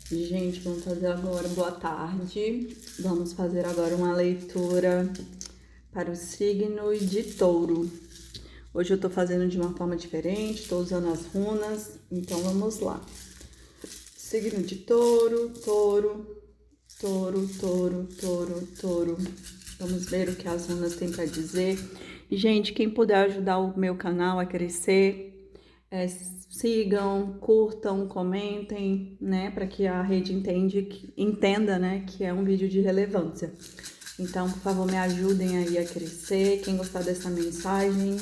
Gente, vamos fazer agora, boa tarde. Vamos fazer agora uma leitura para o signo de Touro. Hoje eu tô fazendo de uma forma diferente, tô usando as runas, então vamos lá. Signo de Touro, Touro, Touro, Touro, Touro, Touro. Vamos ver o que as runas têm para dizer. E, gente, quem puder ajudar o meu canal a crescer, sigam, curtam, comentem, né, para que a rede entenda, né, que é um vídeo de relevância. Então, por favor, me ajudem aí a crescer. Quem gostar dessa mensagem,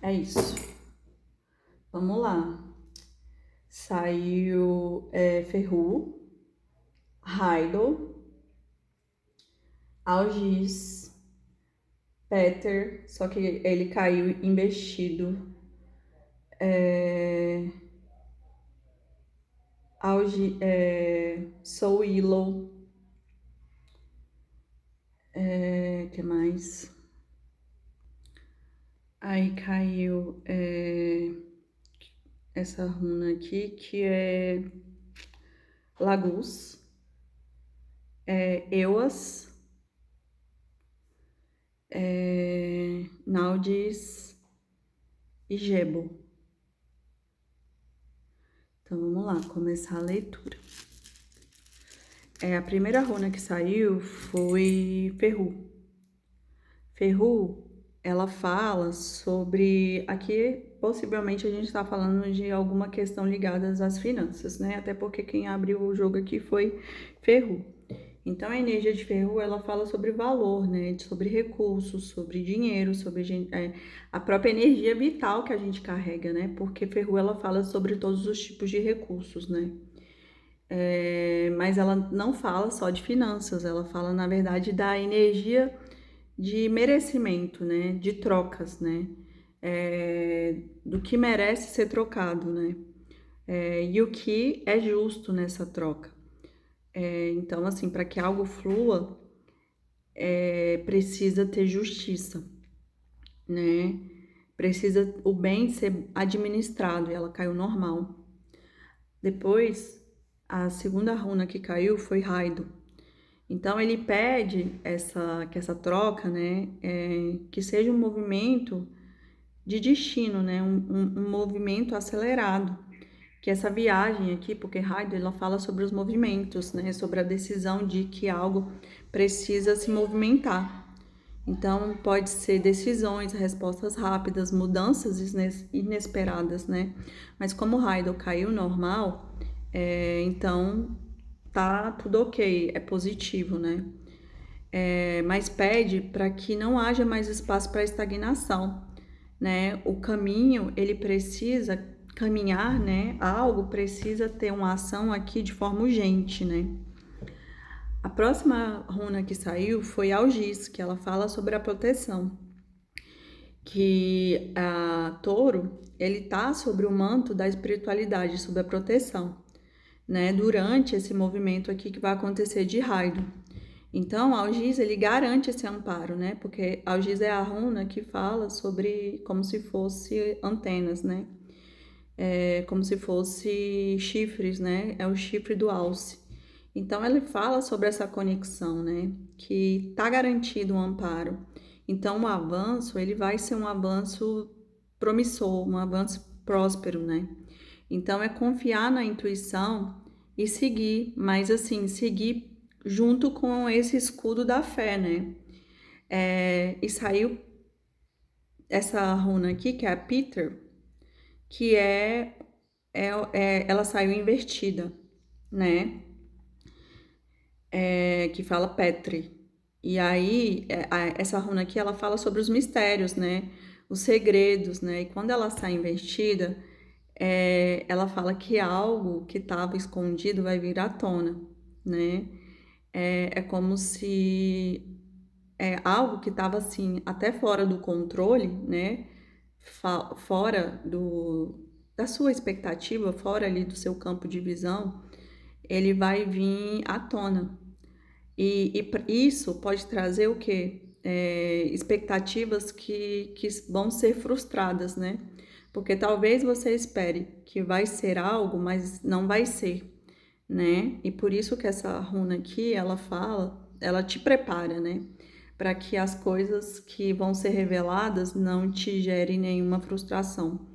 é isso. Vamos lá. Saiu Ferru, Raido, Algis, Peter, só que ele caiu investido. Soul Willow, que mais? Aí caiu essa runa aqui, que é Lagus, Euas, Naudis e Gebo. Então vamos lá, começar a leitura. A primeira runa que saiu foi Ferru. Ferru, ela fala sobre... Aqui, possivelmente, a gente está falando de alguma questão ligada às finanças, né? Até porque quem abriu o jogo aqui foi Ferru. Então, a energia de Ferru, ela fala sobre valor, né? Sobre recursos, sobre dinheiro, sobre a própria energia vital que a gente carrega, né? Porque Ferru, ela fala sobre todos os tipos de recursos, né? Mas ela não fala só de finanças, ela fala, na verdade, da energia de merecimento, né? De trocas, né? Do que merece ser trocado, né? E o que é justo nessa troca. Então, assim, para que algo flua, precisa ter justiça, né? Precisa o bem ser administrado, e ela caiu normal. Depois, a segunda runa que caiu foi Raido. Então, ele pede que essa troca, né, que seja um movimento de destino, né, um movimento acelerado. Que essa viagem aqui, porque Raido, ela fala sobre os movimentos, né, sobre a decisão de que algo precisa se movimentar. Então, pode ser decisões, respostas rápidas, mudanças inesperadas, né? Mas como o Raido caiu normal, então tá tudo ok, é positivo, né? Mas pede para que não haja mais espaço para estagnação, né? O caminho, ele precisa caminhar, né? Algo precisa ter uma ação aqui de forma urgente, né? A próxima runa que saiu foi Algis, que ela fala sobre a proteção. Que a Touro, ele tá sobre o manto da espiritualidade, sobre a proteção, né? Durante esse movimento aqui que vai acontecer de Raido. Então, Algis, ele garante esse amparo, né? Porque Algis é a runa que fala sobre como se fosse antenas, né? Como se fosse chifres, né? É o chifre do alce. Então, ele fala sobre essa conexão, né? Que tá garantido um amparo. Então, o avanço, ele vai ser um avanço promissor, um avanço próspero, né? Então, é confiar na intuição e seguir, mas assim, seguir junto com esse escudo da fé, né? E saiu essa runa aqui, que é a Peter, que ela saiu invertida, né? Que fala Petri. E aí, essa runa aqui, ela fala sobre os mistérios, né? Os segredos, né? E quando ela sai invertida, ela fala que algo que estava escondido vai vir à tona, né? É como se algo que estava assim, até fora do controle, né? Fora da sua expectativa, fora ali do seu campo de visão, ele vai vir à tona. E isso pode trazer o quê? Expectativas que vão ser frustradas, né? Porque talvez você espere que vai ser algo, mas não vai ser, né? E por isso que essa runa aqui, ela fala, ela te prepara, né? Para que as coisas que vão ser reveladas não te gerem nenhuma frustração,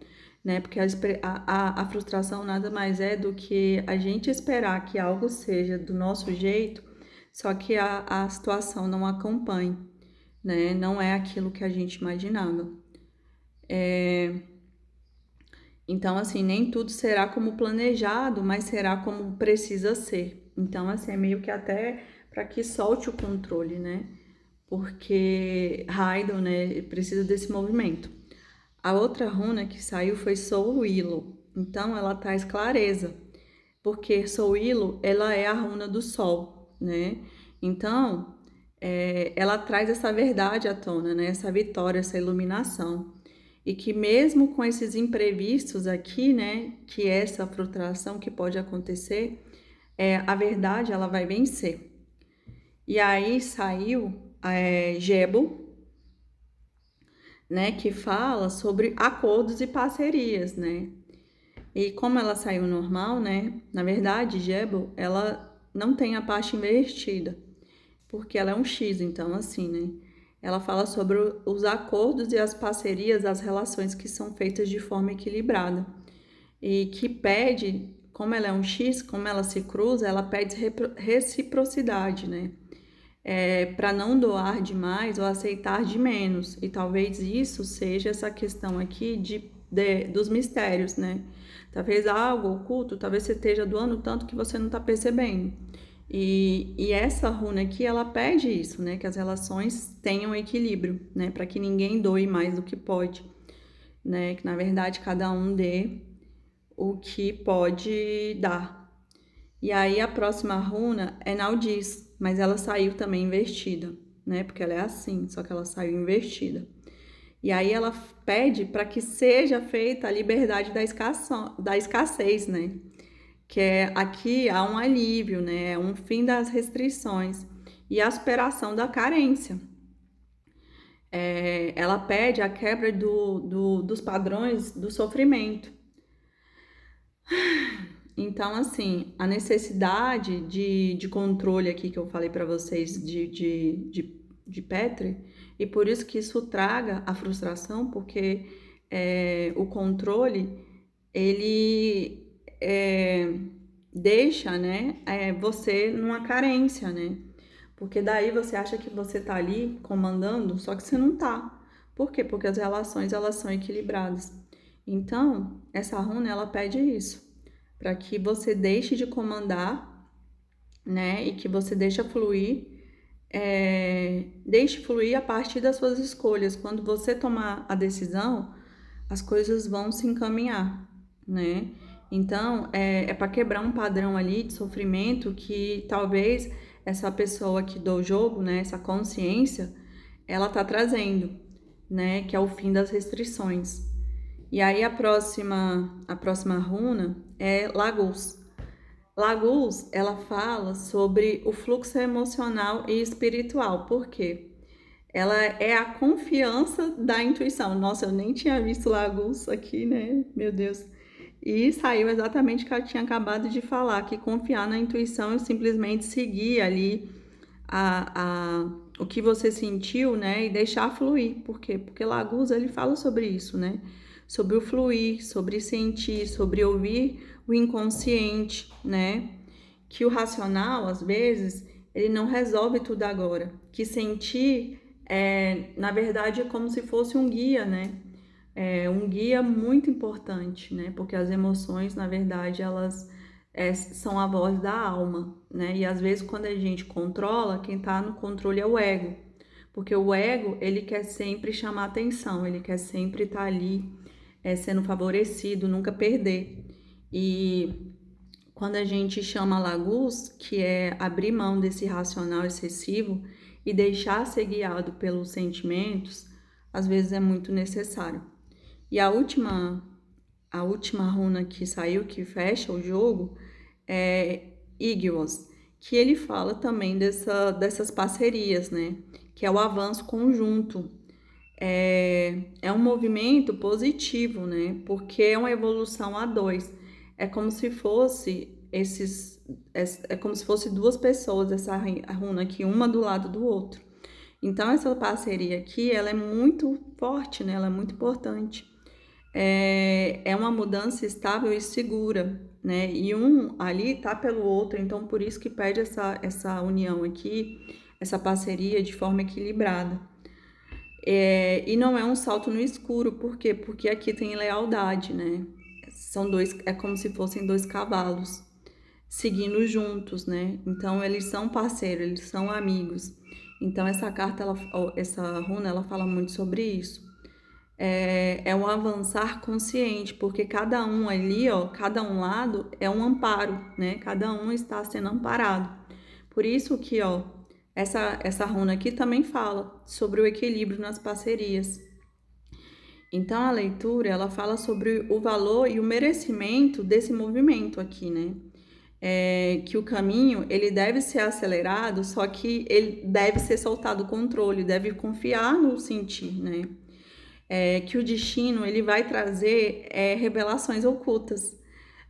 né? Porque a frustração nada mais é do que a gente esperar que algo seja do nosso jeito, só que a situação não acompanhe, né? Não é aquilo que a gente imaginava. Então, assim, nem tudo será como planejado, mas será como precisa ser. Então, assim, é meio que até para que solte o controle, né? Porque Raidon, né, precisa desse movimento. A outra runa que saiu foi Soul Willow. Então, ela traz clareza, porque Soul Willow, ela é a runa do sol, né? Então, ela traz essa verdade à tona, né? Essa vitória, essa iluminação. E que mesmo com esses imprevistos aqui, né, que é essa frustração que pode acontecer, a verdade ela vai vencer. E aí saiu Gebo, né, que fala sobre acordos e parcerias, né? E como ela saiu normal, né? Na verdade, Gebo, ela não tem a parte invertida, porque ela é um X, então assim, né? Ela fala sobre os acordos e as parcerias, as relações que são feitas de forma equilibrada e que pede, como ela é um X, como ela se cruza, ela pede reciprocidade, né? Para não doar demais ou aceitar de menos. E talvez isso seja essa questão aqui dos mistérios, né? Talvez algo oculto, talvez você esteja doando tanto que você não está percebendo. E essa runa aqui, ela pede isso, né? Que as relações tenham equilíbrio, né? Para que ninguém doe mais do que pode, né? Que na verdade cada um dê o que pode dar. E aí a próxima runa é Naldis, mas ela saiu também invertida, né? Porque ela é assim, só que ela saiu invertida. E aí ela pede para que seja feita a liberdade da escassez, né? Que aqui há um alívio, né? Um fim das restrições e a superação da carência. Ela pede a quebra dos padrões do sofrimento. Então, assim, a necessidade de controle aqui que eu falei para vocês de Petri, e por isso que isso traga a frustração, porque o controle, ele deixa, né, você numa carência, né? Porque daí você acha que você tá ali comandando, só que você não tá. Por quê? Porque as relações, elas são equilibradas. Então, essa runa, ela pede isso para que você deixe de comandar, né? E que você deixe fluir a partir das suas escolhas. Quando você tomar a decisão, as coisas vão se encaminhar, né? Então, para quebrar um padrão ali de sofrimento que talvez essa pessoa aqui do jogo, né? Essa consciência, ela tá trazendo, né? Que é o fim das restrições. E aí a próxima runa é Lagos. Lagos, ela fala sobre o fluxo emocional e espiritual. Por quê? Ela é a confiança da intuição. Nossa, eu nem tinha visto Lagos aqui, né? Meu Deus. E saiu exatamente o que eu tinha acabado de falar, que confiar na intuição e simplesmente seguir ali o que você sentiu, né? E deixar fluir. Por quê? Porque Lagos, ele fala sobre isso, né? Sobre o fluir, sobre sentir, sobre ouvir o inconsciente, né? Que o racional, às vezes, ele não resolve tudo agora. Que sentir, na verdade, é como se fosse um guia, né? É um guia muito importante, né? Porque as emoções, na verdade, elas são a voz da alma, né? E às vezes, quando a gente controla, quem tá no controle é o ego. Porque o ego, ele quer sempre chamar atenção, ele quer sempre estar ali sendo favorecido, nunca perder. E quando a gente chama Laguz, que é abrir mão desse racional excessivo e deixar ser guiado pelos sentimentos, às vezes é muito necessário. E a última runa que saiu, que fecha o jogo, é Igios, que ele fala também dessas parcerias, né? Que é o avanço conjunto. É um movimento positivo, né? Porque é uma evolução a dois. É como se fosse é como se fosse duas pessoas, essa runa aqui, uma do lado do outro. Então, essa parceria aqui, ela é muito forte, né? Ela é muito importante. É uma mudança estável e segura, né? E um ali tá pelo outro, então por isso que pede essa união aqui, essa parceria de forma equilibrada. E não é um salto no escuro, por quê? Porque aqui tem lealdade, né? São dois, é como se fossem dois cavalos seguindo juntos, né? Então eles são parceiros, eles são amigos. Então essa carta, essa runa, ela fala muito sobre isso. É um avançar consciente, porque cada um ali, ó, cada um lado é um amparo, né? Cada um está sendo amparado. Por isso que, ó, essa runa aqui também fala sobre o equilíbrio nas parcerias. Então a leitura, ela fala sobre o valor e o merecimento desse movimento aqui, né? Que o caminho ele deve ser acelerado, só que ele deve ser soltado o controle, deve confiar no sentir, né? Que o destino ele vai trazer revelações ocultas,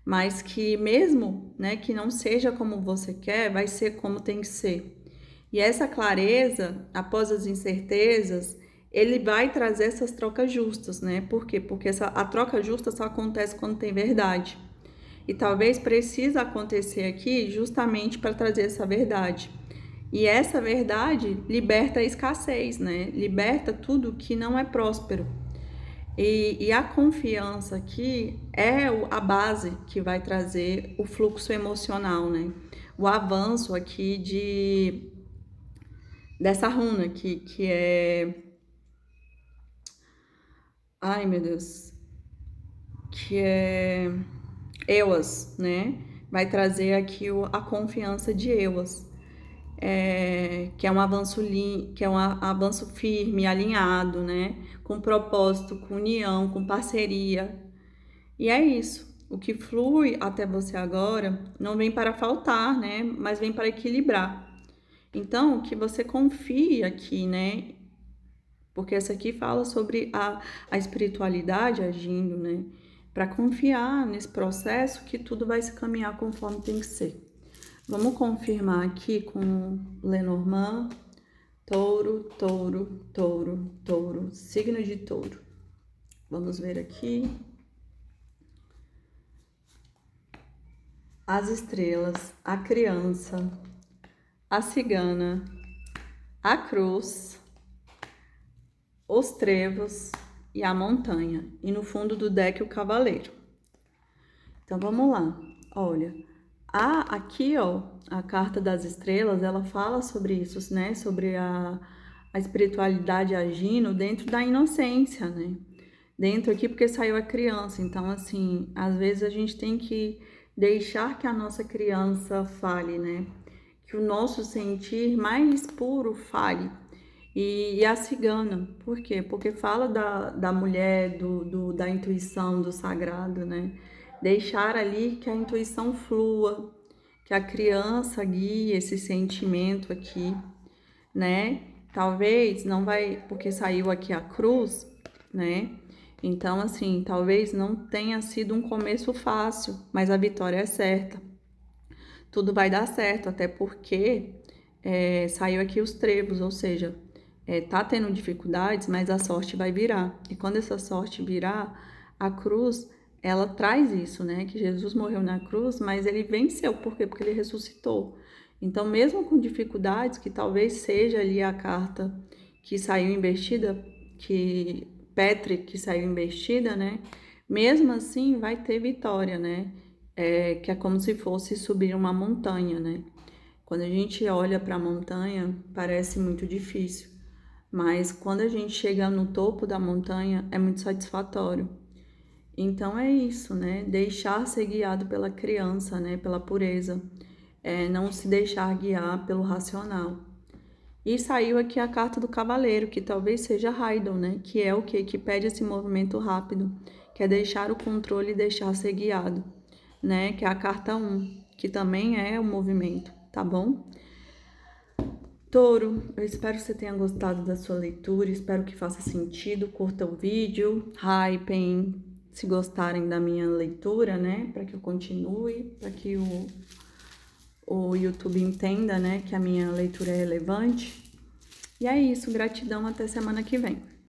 mas que mesmo, né, que não seja como você quer, vai ser como tem que ser. E essa clareza, após as incertezas, ele vai trazer essas trocas justas, né? Por quê? Porque a troca justa só acontece quando tem verdade. E talvez precisa acontecer aqui justamente para trazer essa verdade. E essa verdade liberta a escassez, né? Liberta tudo que não é próspero. E a confiança aqui é a base que vai trazer o fluxo emocional, né? O avanço aqui dessa runa aqui, que é... Ai, meu Deus. Que é Ewas, né? Vai trazer aqui a confiança de Ewas. Que é um avanço que é um avanço firme, alinhado, né? Com propósito, com união, com parceria. E é isso. O que flui até você agora não vem para faltar, né? Mas vem para equilibrar. Então, que você confie aqui, né? Porque essa aqui fala sobre a espiritualidade agindo, né? Para confiar nesse processo que tudo vai se caminhar conforme tem que ser. Vamos confirmar aqui com Lenormand. Touro, touro, touro, touro, signo de touro. Vamos ver aqui. As estrelas, a criança, a cigana, a cruz, os trevos e a montanha. E no fundo do deck o cavaleiro. Então vamos lá. Olha, aqui ó, a carta das estrelas, ela fala sobre isso, né? Sobre a espiritualidade agindo dentro da inocência, né? Dentro aqui porque saiu a criança. Então, assim, às vezes a gente tem que deixar que a nossa criança fale, né? Que o nosso sentir mais puro fale. E a cigana, por quê? Porque fala da mulher, da intuição, do sagrado, né? Deixar ali que a intuição flua, que a criança guie esse sentimento aqui, né? Talvez não vai, porque saiu aqui a cruz, né? Então, assim, talvez não tenha sido um começo fácil, mas a vitória é certa. Tudo vai dar certo, até porque saiu aqui os trevos, ou seja, tá tendo dificuldades, mas a sorte vai virar. E quando essa sorte virar, a cruz, ela traz isso, né? Que Jesus morreu na cruz, mas ele venceu. Por quê? Porque ele ressuscitou. Então, mesmo com dificuldades, que talvez seja ali a carta que saiu investida, que Petri que saiu investida, né? Mesmo assim, vai ter vitória, né? Que é como se fosse subir uma montanha, né? Quando a gente olha para a montanha, parece muito difícil, mas quando a gente chega no topo da montanha, é muito satisfatório. Então é isso, né? Deixar ser guiado pela criança, né? Pela pureza. Não se deixar guiar pelo racional. E saiu aqui a carta do cavaleiro, que talvez seja Haydn, né? Que é o quê? Que pede esse movimento rápido, que é deixar o controle e deixar ser guiado, né? Que é a carta 1, que também é o movimento, tá bom? Touro, eu espero que você tenha gostado da sua leitura, espero que faça sentido, curta o vídeo, hypem, se gostarem da minha leitura, né, para que eu continue, para que o YouTube entenda, né, que a minha leitura é relevante. E é isso, gratidão, até semana que vem.